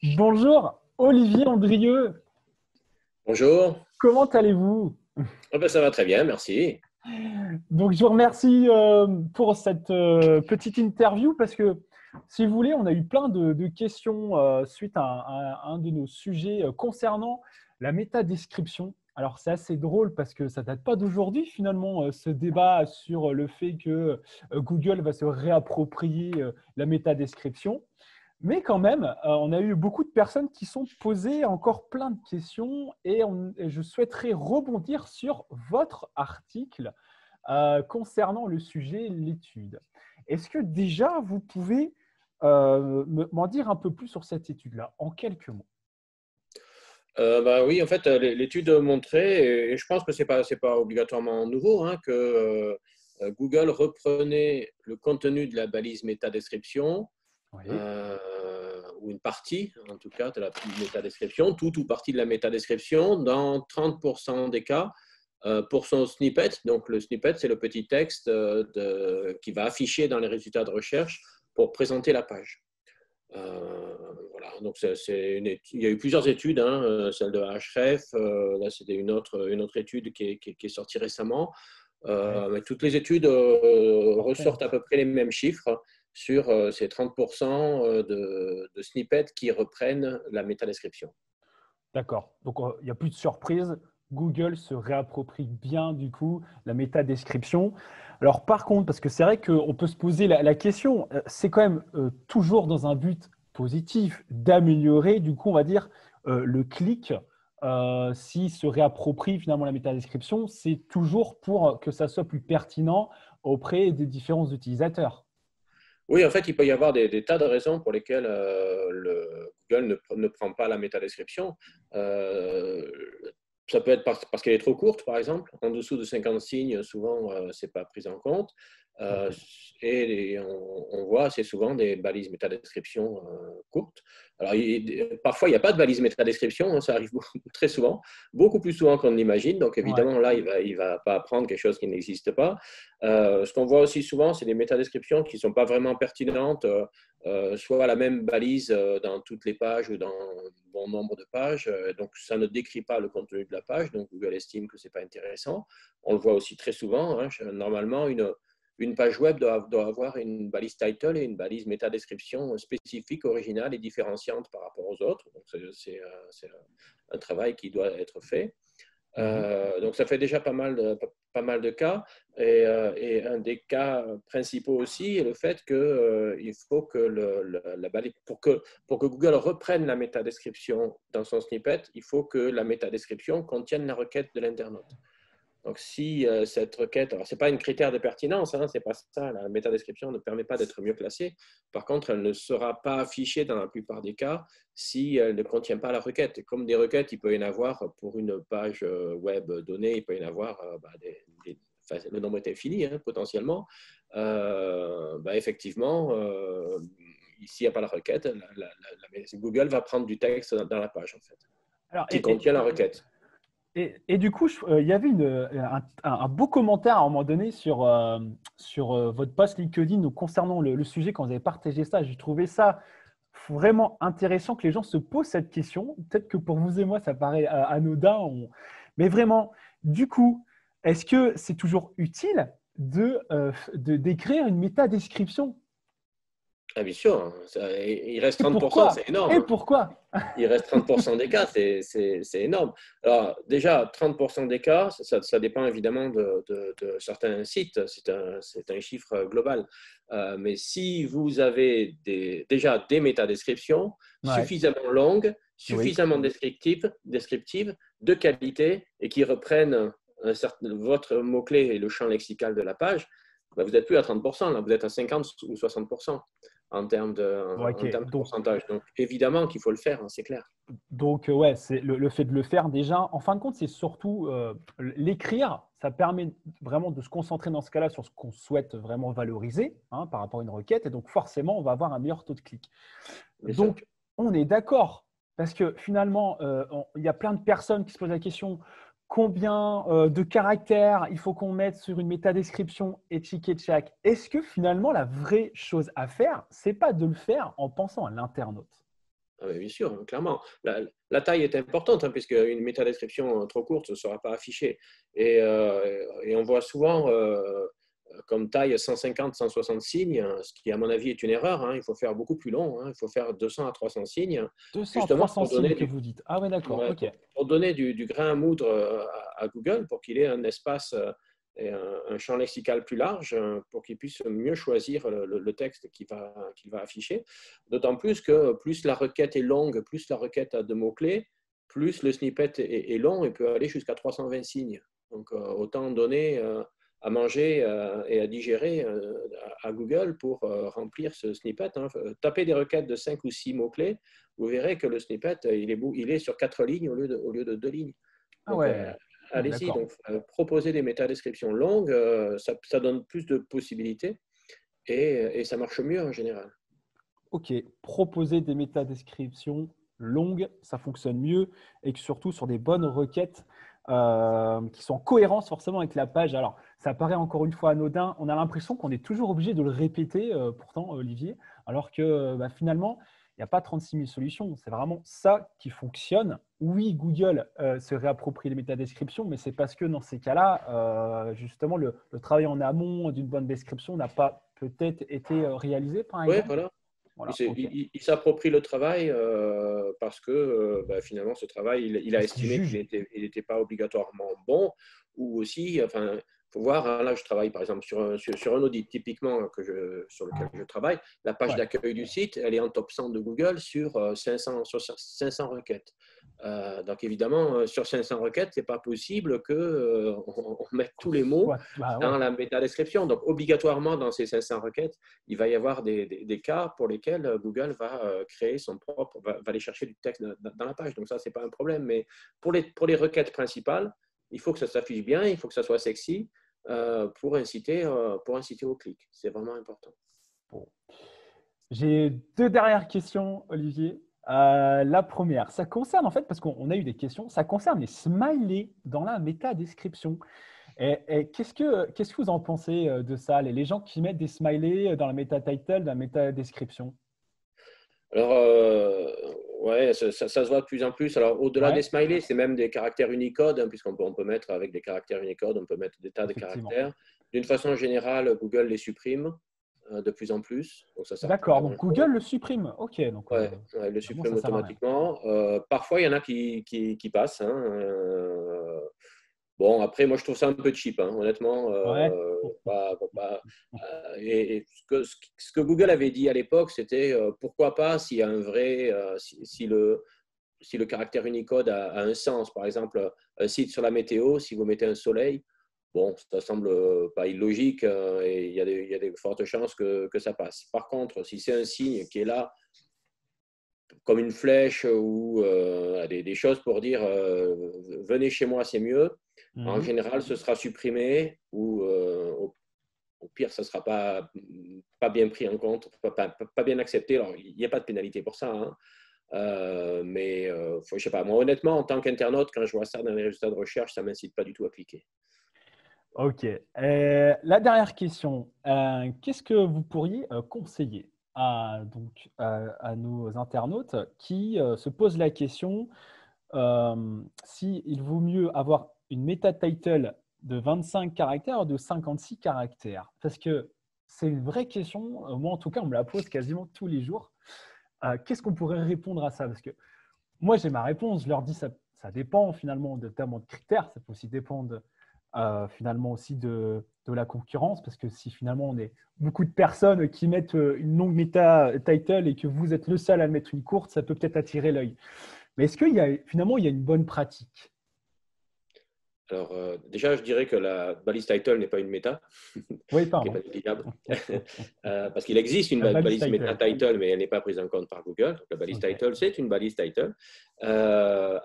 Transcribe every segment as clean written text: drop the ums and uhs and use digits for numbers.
Bonjour, Olivier Andrieux, Bonjour. comment allez-vous? Ah ben, ça va très bien, merci. Donc, je vous remercie pour cette petite interview parce que, si vous voulez, on a eu plein de questions suite à un de nos sujets concernant la métadescription. Alors, c'est assez drôle parce que ça date pas d'aujourd'hui, finalement, ce débat sur le fait que Google va se réapproprier la métadescription. Mais quand même, on a eu beaucoup de personnes qui sont posées encore plein de questions et je souhaiterais rebondir sur votre article concernant le sujet, l'étude. Est-ce que déjà, vous pouvez m'en dire un peu plus sur cette étude-là, en quelques mots? Bah oui, en fait, l'étude montrait, et je pense que c'est pas obligatoirement nouveau, hein, que Google reprenait le contenu de la balise métadescription, Oui, ou une partie, en tout cas, de la métadescription, tout ou partie de la métadescription, dans 30% des cas, pour son snippet. Donc, le snippet, c'est le petit texte qui va afficher dans les résultats de recherche pour présenter la page. Voilà, donc il y a eu plusieurs études, hein, celle de Href, là c'était une autre étude qui est sortie récemment. oui, Mais toutes les études parfait. ressortent à peu près les mêmes chiffres sur ces 30% de snippets qui reprennent la métadescription. D'accord. Donc, il n'y a plus de surprise. Google se réapproprie bien, du coup, la métadescription. Alors, par contre, parce que c'est vrai qu'on peut se poser la question, c'est quand même toujours dans un but positif d'améliorer, du coup, on va dire, le clic. S'il se réapproprie finalement la métadescription, c'est toujours pour que ça soit plus pertinent auprès des différents utilisateurs. Oui, en fait, il peut y avoir des tas de raisons pour lesquelles Google ne prend pas la métadescription. Euh, Ça peut être parce qu'elle est trop courte, par exemple. En dessous de 50 signes, souvent, ce n'est pas pris en compte. Euh, Ok. et on voit assez souvent des balises métadescription courtes. Alors, parfois, il n'y a pas de balise métadescription, hein, ça arrive très souvent, beaucoup plus souvent qu'on ne l'imagine. Donc, Ouais. évidemment, là, il va pas apprendre quelque chose qui n'existe pas. Ce qu'on voit aussi souvent, c'est des métadescriptions qui ne sont pas vraiment pertinentes, soit la même balise dans toutes les pages ou dans un bon nombre de pages. Donc, ça ne décrit pas le contenu de la page. Donc, Google estime que ce n'est pas intéressant. On le voit aussi très souvent, hein. Normalement, une page web doit avoir une balise title et une balise métadescription spécifique, originale et différenciante par rapport aux autres. Donc, c'est un travail qui doit être fait. Mhm. Donc, ça fait déjà pas mal de cas. Et un des cas principaux aussi est le fait qu'il faut que pour que Google reprenne la métadescription dans son snippet, il faut que la métadescription contienne la requête de l'internaute. Donc, si cette requête, alors ce n'est pas un critère de pertinence, hein, c'est pas ça, la métadescription ne permet pas d'être mieux placée. Par contre, elle ne sera pas affichée dans la plupart des cas si elle ne contient pas la requête. Et comme des requêtes, il peut y en avoir pour une page web donnée, il peut y en avoir enfin, le nombre est infini, hein, potentiellement. Effectivement, s'il n'y a pas la requête, Google va prendre du texte dans la page, en fait, Alors, qui contient la requête. et du coup, il y avait un beau commentaire à un moment donné sur votre post LinkedIn concernant le sujet quand vous avez partagé ça. J'ai trouvé ça vraiment intéressant que les gens se posent cette question. Peut-être que pour vous et moi, ça paraît anodin, mais vraiment, du coup, est-ce que c'est toujours utile d'écrire une métadescription? Ah, bien sûr, hein, il reste Et 30%, pourquoi? c'est énorme, Et hein. pourquoi? Il reste 30% des cas, c'est énorme. Alors, déjà, 30% des cas, ça dépend évidemment de certains sites, c'est un chiffre global. Mais si vous avez déjà des métadescriptions Ouais, suffisamment longues, oui. suffisamment descriptives, de qualité, et qui reprennent votre mot-clé et le champ lexical de la page, ben, vous n'êtes plus à 30%, là, vous êtes à 50 ou 60% Bon, en ok. termes de pourcentage. Donc, évidemment qu'il faut le faire, hein, c'est clair. Donc, ouais, c'est le fait de le faire déjà. En fin de compte, c'est surtout l'écrire. Ça permet vraiment de se concentrer dans ce cas-là sur ce qu'on souhaite vraiment valoriser hein, par rapport à une requête. Et donc, forcément, on va avoir un meilleur taux de clic. Bien sûr. Donc, on est d'accord. Parce que finalement, il y a plein de personnes qui se posent la question combien de caractères il faut qu'on mette sur une métadescription et tchic et tchac. Est-ce que finalement, la vraie chose à faire, c'est pas de le faire en pensant à l'internaute? Ah, bien sûr, hein, clairement. La taille est importante, hein, puisque une métadescription trop courte ne sera pas affichée. Et on voit souvent comme taille 150-160 signes, ce qui, à mon avis, est une erreur. Hein. Il faut faire beaucoup plus long. Hein. Il faut faire 200 à 300 signes, 200 à justement 300 signes que vous dites. Ah ouais, d'accord, ouais, ok. pour donner du grain à moudre à Google, pour qu'il ait un espace et un champ lexical plus large, pour qu'il puisse mieux choisir le texte qu'il va afficher. D'autant plus que plus la requête est longue, plus la requête a de mots-clés, plus le snippet est long et peut aller jusqu'à 320 signes. Donc, autant donner à manger et à digérer à Google pour remplir ce snippet. Hein. Tapez des requêtes de 5 ou 6 mots-clés, vous verrez que le snippet, il est sur 4 lignes au lieu de 2 lignes. Ah Donc, ouais, ouais, allez-y. d'accord. Donc, proposer des métadescriptions longues, ça donne plus de possibilités et ça marche mieux en général. Ok, proposer des métadescriptions longues, ça fonctionne mieux et que surtout sur des bonnes requêtes qui sont en cohérence forcément avec la page. Alors, ça paraît encore une fois anodin. On a l'impression qu'on est toujours obligé de le répéter, pourtant, Olivier, alors que finalement, il n'y a pas 36 000 solutions. C'est vraiment ça qui fonctionne. Oui, Google se réapproprie les métadescriptions, mais c'est parce que dans ces cas-là, justement, le travail en amont d'une bonne description n'a pas peut-être été réalisé, par Oui, exemple. voilà. Voilà, ok. Il s'approprie le travail parce que finalement, ce travail, il a Parce qu'ils estimé qu'il jugent. n'était pas obligatoirement bon. Ou aussi, enfin, il faut voir, hein, là, je travaille par exemple sur un audit typiquement sur lequel je travaille. La page Ouais. d'accueil du site, elle est en top 100 de Google sur 500 requêtes. Donc évidemment, sur 500 requêtes, ce n'est pas possible qu'on mette tous les mots Soit, bah dans ouais. la métadescription. Donc obligatoirement, dans ces 500 requêtes, il va y avoir des cas pour lesquels Google va créer son propre, va aller chercher du texte dans la page. Donc ça, ce n'est pas un problème. Mais pour les requêtes principales, il faut que ça s'affiche bien, il faut que ça soit sexy pour inciter au clic. C'est vraiment important. Bon. J'ai deux dernières questions, Olivier. La première, ça concerne en fait, parce qu'on a eu des questions, ça concerne les smileys dans la méta-description. Et qu'est-ce que vous en pensez de ça, les gens qui mettent des smileys dans la méta-title, dans la méta-description? Alors, ouais, ça se voit de plus en plus. Alors, au-delà des Ouais, smileys, c'est même des caractères Unicode, hein, on peut mettre avec des caractères Unicode, on peut mettre des tas de effectivement. caractères. D'une façon générale, Google les supprime de plus en plus. Donc, ça ne sert pas à D'accord, donc Google grand-chose. le supprime. Ok, donc Ouais, ouais, il le finalement, supprime ça sert à rien. automatiquement. Parfois, il y en a qui passent. Hein, bon, après, moi, je trouve ça un peu cheap, hein, honnêtement. Ouais. Et ce que Google avait dit à l'époque, c'était pourquoi pas s'il y a un vrai, si le caractère Unicode a un sens. Par exemple, un site sur la météo, si vous mettez un soleil, bon, ça semble pas illogique et il y a des fortes chances que ça passe. Par contre, si c'est un signe qui est là comme une flèche ou des choses pour dire venez chez moi, c'est mieux. En Mhm. général, ce sera supprimé ou au pire, ça ne sera pas bien pris en compte, pas bien accepté. Alors, il n'y a pas de pénalité pour ça. Hein. Mais je sais pas, moi honnêtement, en tant qu'internaute, quand je vois ça dans les résultats de recherche, ça ne m'incite pas du tout à cliquer. Ok. La dernière question. Qu'est-ce que vous pourriez conseiller à nos internautes qui se posent la question s'il vaut mieux avoir une meta title de 25 caractères ou de 56 caractères? Parce que c'est une vraie question. Moi, en tout cas, on me la pose quasiment tous les jours. Qu'est-ce qu'on pourrait répondre à ça? Parce que moi, j'ai ma réponse. Je leur dis ça dépend finalement tellement de critères. Ça peut aussi dépendre finalement aussi de la concurrence. Parce que si finalement on est beaucoup de personnes qui mettent une longue méta title et que vous êtes le seul à mettre une courte, ça peut peut-être attirer l'œil. Mais est-ce qu'il y a finalement il y a une bonne pratique? Alors, déjà, je dirais que la balise title n'est pas une méta, Oui, qui n'est pas pardon. négligeable. Parce qu'il existe une La balise balise méta title. title, mais elle n'est pas prise en compte par Google. Donc, la balise Ok. title, c'est une balise title.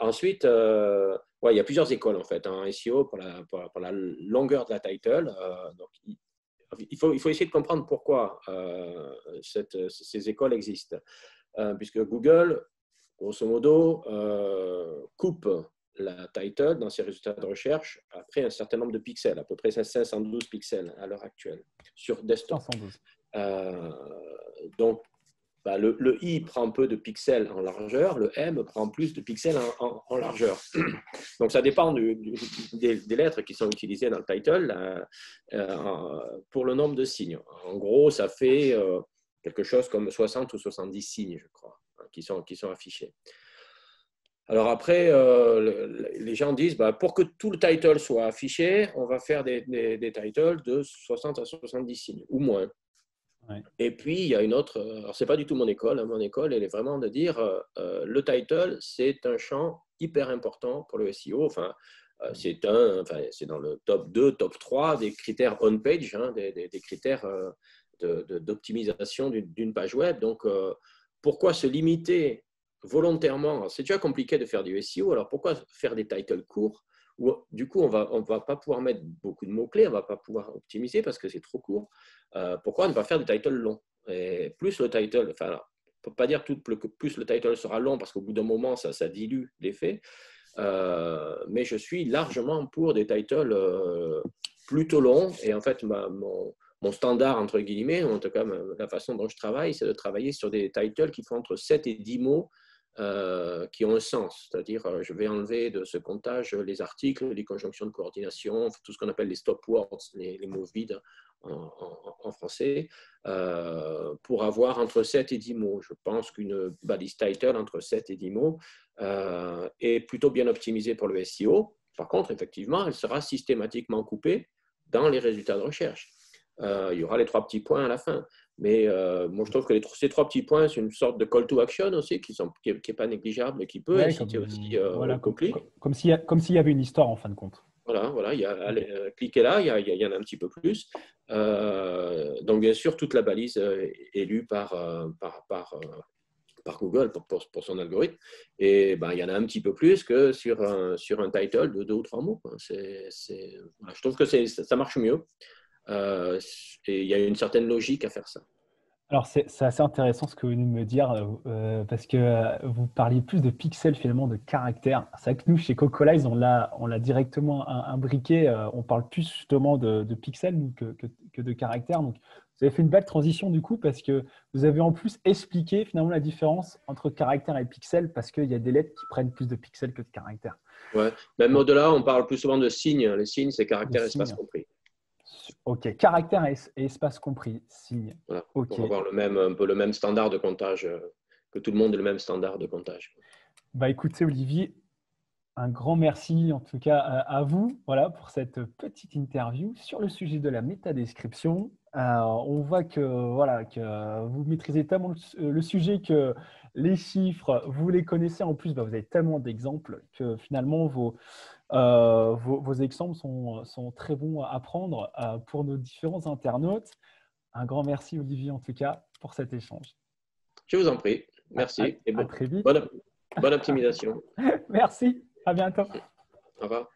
Ensuite, ouais, il y a plusieurs écoles en fait en SEO pour la longueur de la title. Donc, il faut essayer de comprendre pourquoi ces écoles existent. Puisque Google, grosso modo, coupe la title dans ses résultats de recherche après un certain nombre de pixels, à peu près 512 pixels à l'heure actuelle sur desktop. 512. Euh, donc, le I prend peu de pixels en largeur, le M prend plus de pixels en largeur. Donc, ça dépend des lettres qui sont utilisées dans le title pour le nombre de signes. En gros, ça fait quelque chose comme 60 ou 70 signes, je crois, qui sont affichés. Alors après, les gens disent, pour que tout le title soit affiché, on va faire des titles de 60 à 70 signes, ou moins. Ouais. Et puis, il y a une autre, alors ce n'est pas du tout mon école, mon école, elle est vraiment de dire, le title, c'est un champ hyper important pour le SEO. Enfin, c'est dans le top 2, top 3 des critères on-page, des critères d'optimisation d'une page web. Donc, pourquoi se limiter volontairement? C'est déjà compliqué de faire du SEO, alors pourquoi faire des titles courts où, du coup, on va pas pouvoir mettre beaucoup de mots-clés, on ne va pas pouvoir optimiser parce que c'est trop court. Pourquoi ne pas faire des titles longs? Et plus le title, enfin, on ne peut pas dire que plus le title sera long parce qu'au bout d'un moment, ça dilue l'effet. Mais je suis largement pour des titles plutôt longs. Et en fait, mon standard, entre guillemets, en tout cas la façon dont je travaille, c'est de travailler sur des titles qui font entre 7 et 10 mots qui ont un sens. C'est-à-dire, je vais enlever de ce comptage les articles, les conjonctions de coordination, tout ce qu'on appelle les stop words, les mots vides en français, pour avoir entre 7 et 10 mots. Je pense qu'une balise title entre 7 et 10 mots est plutôt bien optimisée pour le SEO. Par contre, effectivement, elle sera systématiquement coupée dans les résultats de recherche. Il y aura les 3 petits points à la fin. Mais moi, je trouve que ces 3 petits points, c'est une sorte de call to action aussi qui n'est pas négligeable et qui peut inciter aussi au clic. Comme s'il y avait une histoire en fin de compte. Voilà, cliquez là, il y en a un petit peu plus. Donc, bien sûr, toute la balise est lue par Google pour son algorithme. Et il y en a un petit peu plus que sur un title de 2 ou 3 mots. Je trouve que ça marche mieux. Et il y a une certaine logique à faire ça. Alors, c'est assez intéressant ce que vous venez de me dire parce que vous parliez plus de pixels finalement, de caractères. C'est vrai que nous, chez Cocolize, on l'a directement imbriqué. On parle plus justement de pixels que de caractères. Donc, vous avez fait une belle transition du coup parce que vous avez en plus expliqué finalement la différence entre caractères et pixels parce qu'il y a des lettres qui prennent plus de pixels que de caractères. Ouais. Même au-delà, on parle plus souvent de signes. Les signes, c'est caractère, espace compris. Ok, caractère et espace compris, signe. Voilà, okay. Pour avoir un peu le même standard de comptage, que tout le monde ait le même standard de comptage. Écoutez, Olivier, un grand merci en tout cas à vous pour cette petite interview sur le sujet de la métadescription. On voit que vous maîtrisez tellement le sujet que les chiffres, vous les connaissez. En plus, vous avez tellement d'exemples que finalement, vos exemples sont très bons à prendre pour nos différents internautes. Un grand merci, Olivier, en tout cas, pour cet échange. Je vous en prie. Merci. À très vite. Bonne optimisation. Merci. À bientôt. Au revoir.